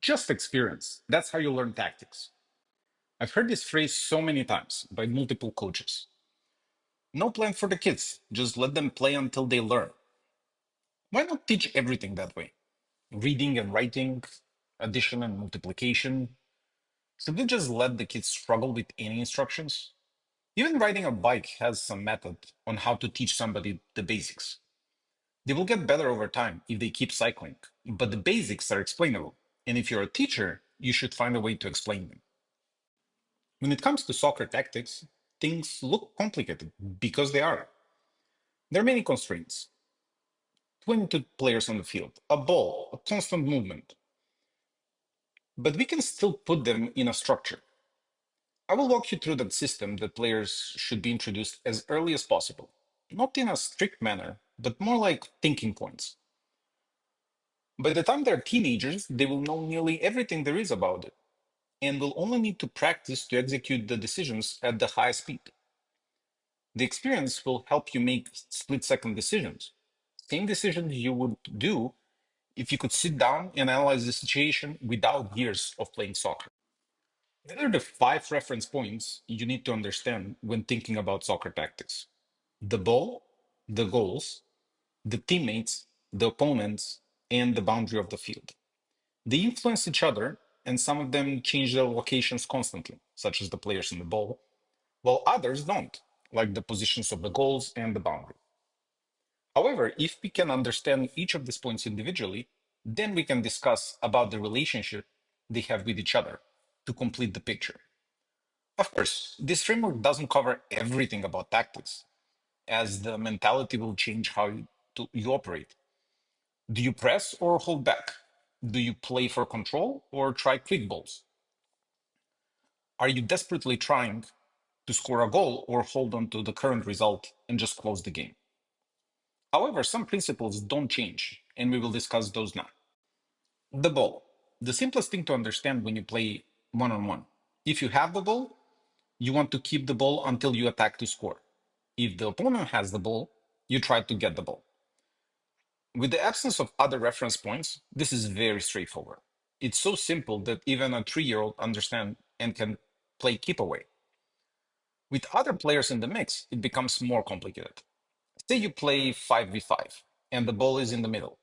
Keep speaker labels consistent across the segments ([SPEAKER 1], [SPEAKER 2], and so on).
[SPEAKER 1] Just experience. That's how you learn tactics. I've heard this phrase so many times by multiple coaches. No plan for the kids, just let them play until they learn. Why not teach everything that way? Reading and writing, addition and multiplication. Should we just let the kids struggle with any instructions? Even riding a bike has some method on how to teach somebody the basics. They will get better over time if they keep cycling, but the basics are explainable. And if you're a teacher, you should find a way to explain them. When it comes to soccer tactics, things look complicated because they are. There are many constraints. 22 players on the field, a ball, a constant movement. But we can still put them in a structure. I will walk you through that system that players should be introduced as early as possible. Not in a strict manner, but more like thinking points. By the time they're teenagers, they will know nearly everything there is about it, and will only need to practice to execute the decisions at the highest speed. The experience will help you make split-second decisions. Same decisions you would do if you could sit down and analyze the situation without years of playing soccer. These are the five reference points you need to understand when thinking about soccer tactics: the ball, the goals, the teammates, the opponents, and the boundary of the field. They influence each other, and some of them change their locations constantly, such as the players in the ball, while others don't, like the positions of the goals and the boundary. However, if we can understand each of these points individually, then we can discuss about the relationship they have with each other to complete the picture. Of course, this framework doesn't cover everything about tactics, as the mentality will change how you operate. Do you press or hold back? Do you play for control or try quick balls? Are you desperately trying to score a goal or hold on to the current result and just close the game? However, some principles don't change, and we will discuss those now. The ball. The simplest thing to understand when you play one on one. If you have the ball, you want to keep the ball until you attack to score. If the opponent has the ball, you try to get the ball. With the absence of other reference points, this is very straightforward. It's so simple that even a 3-year-old understands and can play keep away. With other players in the mix, it becomes more complicated. Say you play 5v5 and the ball is in the middle.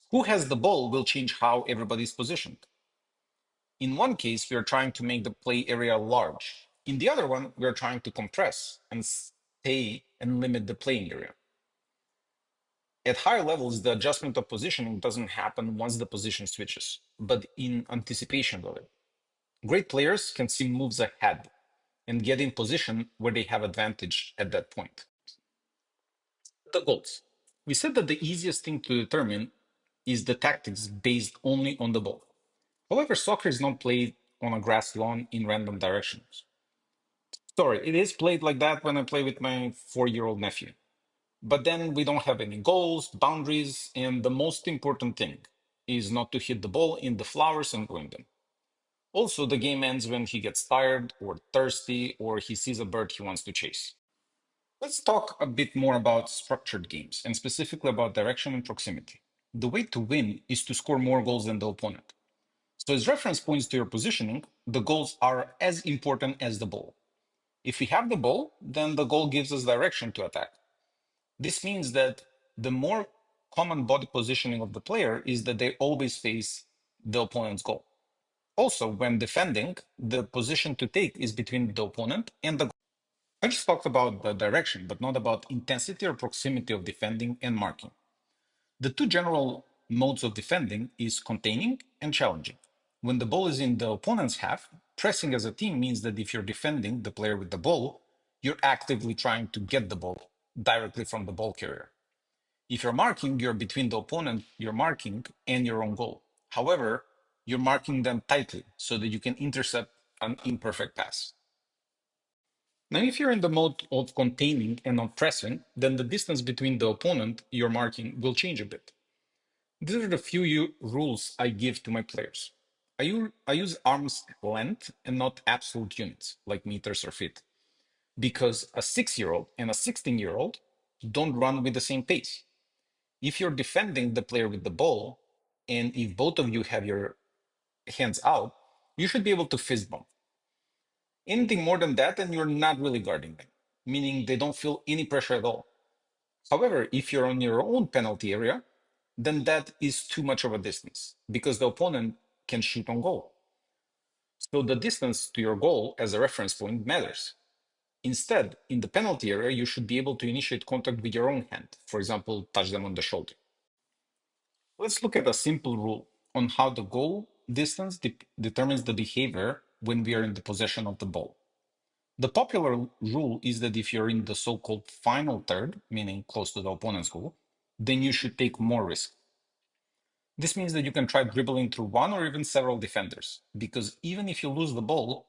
[SPEAKER 1] Who has the ball will change how everybody is positioned. In one case, we are trying to make the play area large. In the other one, we are trying to compress and stay and limit the playing area. At higher levels, the adjustment of positioning doesn't happen once the position switches, but in anticipation of it. Great players can see moves ahead and get in position where they have advantage at that point. The goals. We said that the easiest thing to determine is the tactics based only on the ball. However, soccer is not played on a grass lawn in random directions. Sorry, it is played like that when I play with my 4-year-old nephew. But then we don't have any goals, boundaries, and the most important thing is not to hit the ball in the flowers and ruin them. Also, the game ends when he gets tired or thirsty or he sees a bird he wants to chase. Let's talk a bit more about structured games and specifically about direction and proximity. The way to win is to score more goals than the opponent. So, as reference points to your positioning, the goals are as important as the ball. If we have the ball, then the goal gives us direction to attack. This means that the more common body positioning of the player is that they always face the opponent's goal. Also, when defending, the position to take is between the opponent and the goal. I just talked about the direction, but not about intensity or proximity of defending and marking. The two general modes of defending is containing and challenging. When the ball is in the opponent's half, pressing as a team means that if you're defending the player with the ball, you're actively trying to get the ball directly from the ball carrier. If you're marking, you're between the opponent you're marking and your own goal. However, you're marking them tightly so that you can intercept an imperfect pass. Now, if you're in the mode of containing and not pressing, then the distance between the opponent you're marking will change a bit. These are the few rules I give to my players. I use arm's length and not absolute units like meters or feet, because a 6-year-old and a 16-year-old don't run with the same pace. If you're defending the player with the ball, And if both of you have your hands out, you should be able to fist bump. Anything more than that, and you're not really guarding them, meaning they don't feel any pressure at all. However, if you're on your own penalty area, then that is too much of a distance because the opponent can shoot on goal. So the distance to your goal as a reference point matters. Instead, in the penalty area, you should be able to initiate contact with your own hand, for example, touch them on the shoulder. Let's look at a simple rule on how the goal distance determines the behavior when we are in the possession of the ball. The popular rule is that if you're in the so-called final third, meaning close to the opponent's goal, then you should take more risk. This means that you can try dribbling through one or even several defenders, because even if you lose the ball,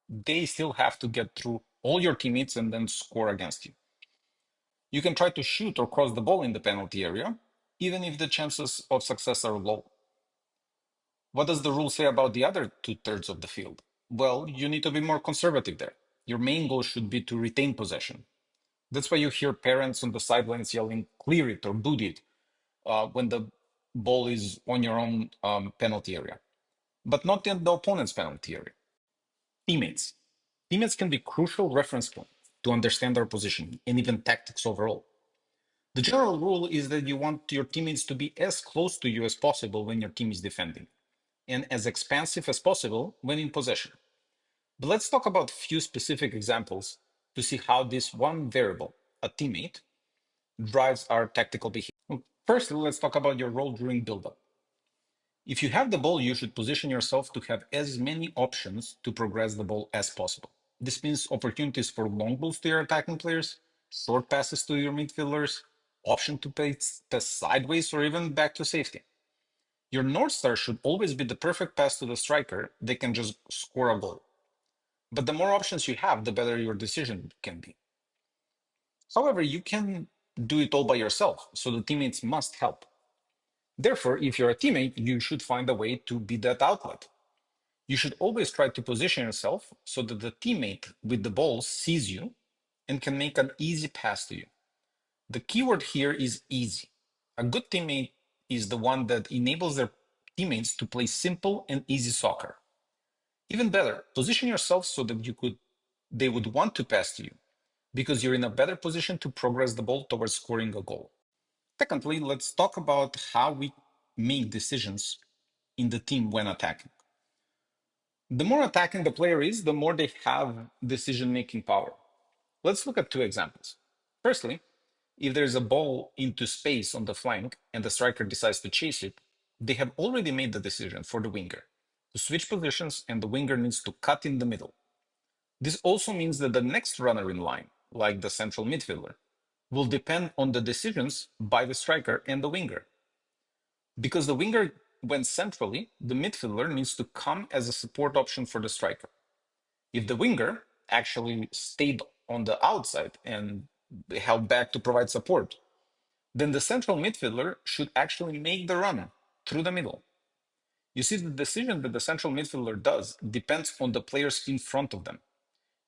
[SPEAKER 1] they still have to get through all your teammates and then score against you. You can try to shoot or cross the ball in the penalty area, even if the chances of success are low. What does the rule say about the other two-thirds of the field? Well, you need to be more conservative there. Your main goal should be to retain possession. That's why you hear parents on the sidelines yelling, clear it or boot it, when the ball is on your own penalty area, but not in the opponent's penalty area. Teammates. Teammates can be crucial reference points to understand our position and even tactics overall. The general rule is that you want your teammates to be as close to you as possible when your team is defending, and as expansive as possible when in possession. But let's talk about a few specific examples to see how this one variable, a teammate, drives our tactical behavior. Firstly, let's talk about your role during build-up. If you have the ball, you should position yourself to have as many options to progress the ball as possible. This means opportunities for long balls to your attacking players, short passes to your midfielders, option to pass sideways or even back to safety. Your North Star should always be the perfect pass to the striker that can just score a goal. But the more options you have, the better your decision can be. However, you can do it all by yourself, so the teammates must help. Therefore, if you're a teammate, you should find a way to be that outlet. You should always try to position yourself so that the teammate with the ball sees you and can make an easy pass to you. The keyword here is easy. A good teammate is the one that enables their teammates to play simple and easy soccer. Even better, position yourself so that they would want to pass to you because you're in a better position to progress the ball towards scoring a goal. Secondly, let's talk about how we make decisions in the team when attacking. The more attacking the player is, the more they have decision-making power. Let's look at two examples. Firstly, if there's a ball into space on the flank and the striker decides to chase it, they have already made the decision for the winger to switch positions and the winger needs to cut in the middle. This also means that the next runner in line, like the central midfielder, will depend on the decisions by the striker and the winger. Because the winger went centrally, the midfielder needs to come as a support option for the striker. If the winger actually stayed on the outside and held back to provide support, then the central midfielder should actually make the run through the middle. You see, the decision that the central midfielder does depends on the players in front of them,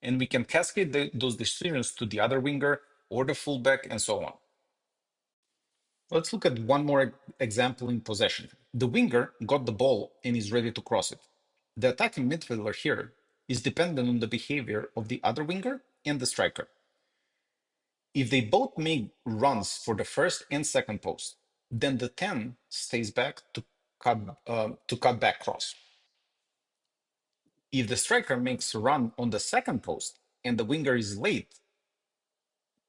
[SPEAKER 1] and we can cascade those decisions to the other winger or the fullback and so on. Let's look at one more example in possession. The winger got the ball and is ready to cross it. The attacking midfielder here is dependent on the behavior of the other winger and the striker. If they both make runs for the first and second post, then the 10 stays back to cut back cross. If the striker makes a run on the second post and the winger is late,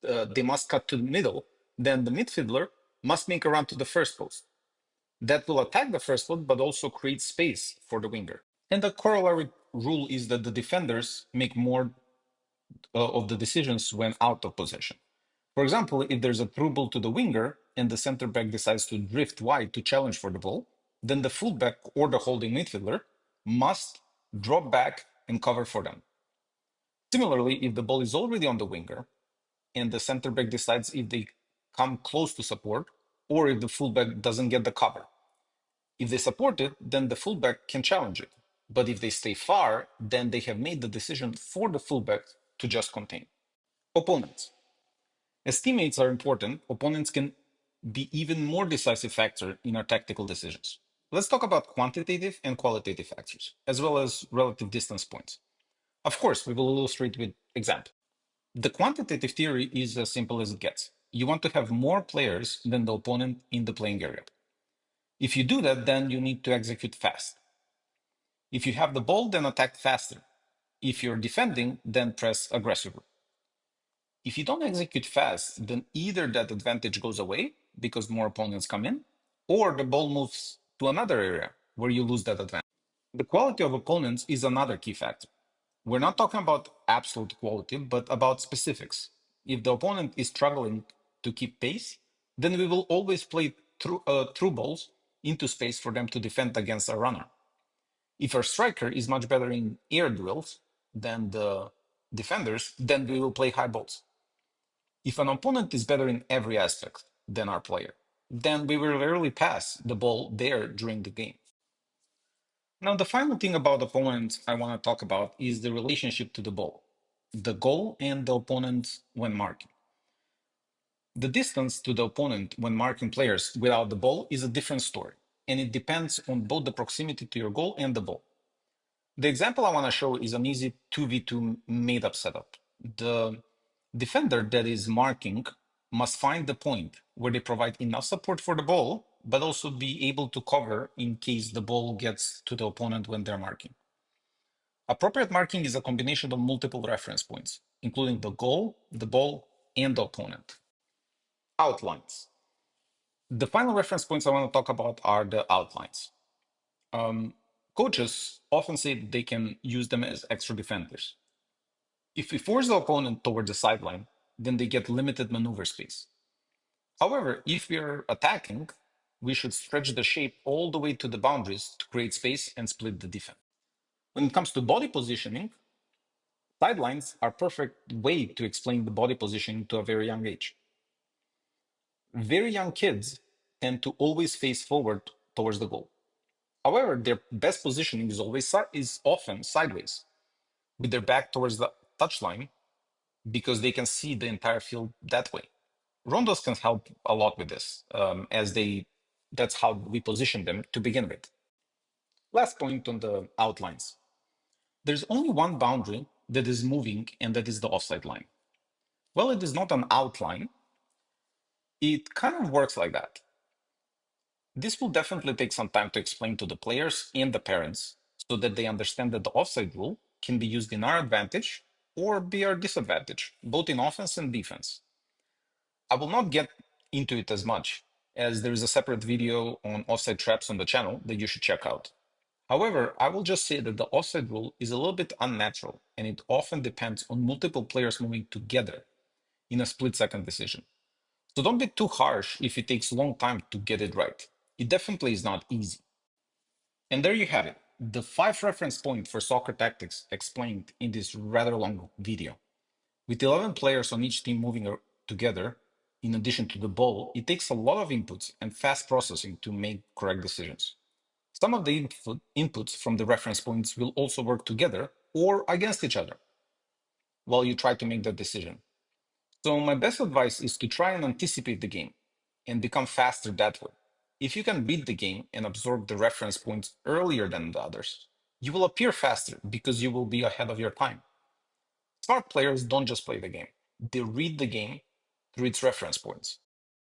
[SPEAKER 1] they must cut to the middle, then the midfielder must make a run to the first post. That will attack the first post, but also create space for the winger. And the corollary rule is that the defenders make more of the decisions when out of possession. For example, if there's a through ball to the winger and the center back decides to drift wide to challenge for the ball, then the fullback or the holding midfielder must drop back and cover for them. Similarly, if the ball is already on the winger and the center back decides if they come close to support or if the fullback doesn't get the cover. If they support it, then the fullback can challenge it. But if they stay far, then they have made the decision for the fullback to just contain. Opponents. As teammates are important, opponents can be even more decisive factor in our tactical decisions. Let's talk about quantitative and qualitative factors, as well as relative distance points. Of course, we will illustrate with example. The quantitative theory is as simple as it gets. You want to have more players than the opponent in the playing area. If you do that, then you need to execute fast. If you have the ball, then attack faster. If you're defending, then press aggressively. If you don't execute fast, then either that advantage goes away because more opponents come in, or the ball moves to another area where you lose that advantage. The quality of opponents is another key factor. We're not talking about absolute quality, but about specifics. If the opponent is struggling to keep pace, then we will always play through balls into space for them to defend against a runner. If our striker is much better in air duels than the defenders, then we will play high balls. If an opponent is better in every aspect than our player, then we will rarely pass the ball there during the game. Now, the final thing about opponents I want to talk about is the relationship to the ball, the goal, and the opponent when marking. The distance to the opponent when marking players without the ball is a different story, and it depends on both the proximity to your goal and the ball. The example I want to show is an easy 2v2 made-up setup. The defender that is marking must find the point where they provide enough support for the ball, but also be able to cover in case the ball gets to the opponent when they're marking. Appropriate marking is a combination of multiple reference points, including the goal, the ball, and the opponent. Outlines. The final reference points I want to talk about are the outlines. Coaches often say that they can use them as extra defenders. If we force the opponent toward the sideline, then they get limited maneuver space. However, if we are attacking, we should stretch the shape all the way to the boundaries to create space and split the defense. When it comes to body positioning, sidelines are a perfect way to explain the body positioning to a very young age. Very young kids tend to always face forward towards the goal. However, their best positioning is often sideways, with their back towards the touchline because they can see the entire field that way. Rondos can help a lot with this, as that's how we position them to begin with. Last point on the outlines. There's only one boundary that is moving, and that is the offside line. Well, it is not an outline. It kind of works like that. This will definitely take some time to explain to the players and the parents so that they understand that the offside rule can be used in our advantage or be our disadvantage, both in offense and defense. I will not get into it as much, as there is a separate video on offside traps on the channel that you should check out. However, I will just say that the offside rule is a little bit unnatural, and it often depends on multiple players moving together in a split-second decision. So don't be too harsh if it takes a long time to get it right. It definitely is not easy. And there you have it, the 5 reference points for soccer tactics explained in this rather long video. With 11 players on each team moving together, in addition to the ball, it takes a lot of inputs and fast processing to make correct decisions. Some of the inputs from the reference points will also work together or against each other while you try to make that decision. So my best advice is to try and anticipate the game and become faster that way. If you can beat the game and absorb the reference points earlier than the others, you will appear faster because you will be ahead of your time. Smart players don't just play the game, they read the game through its reference points.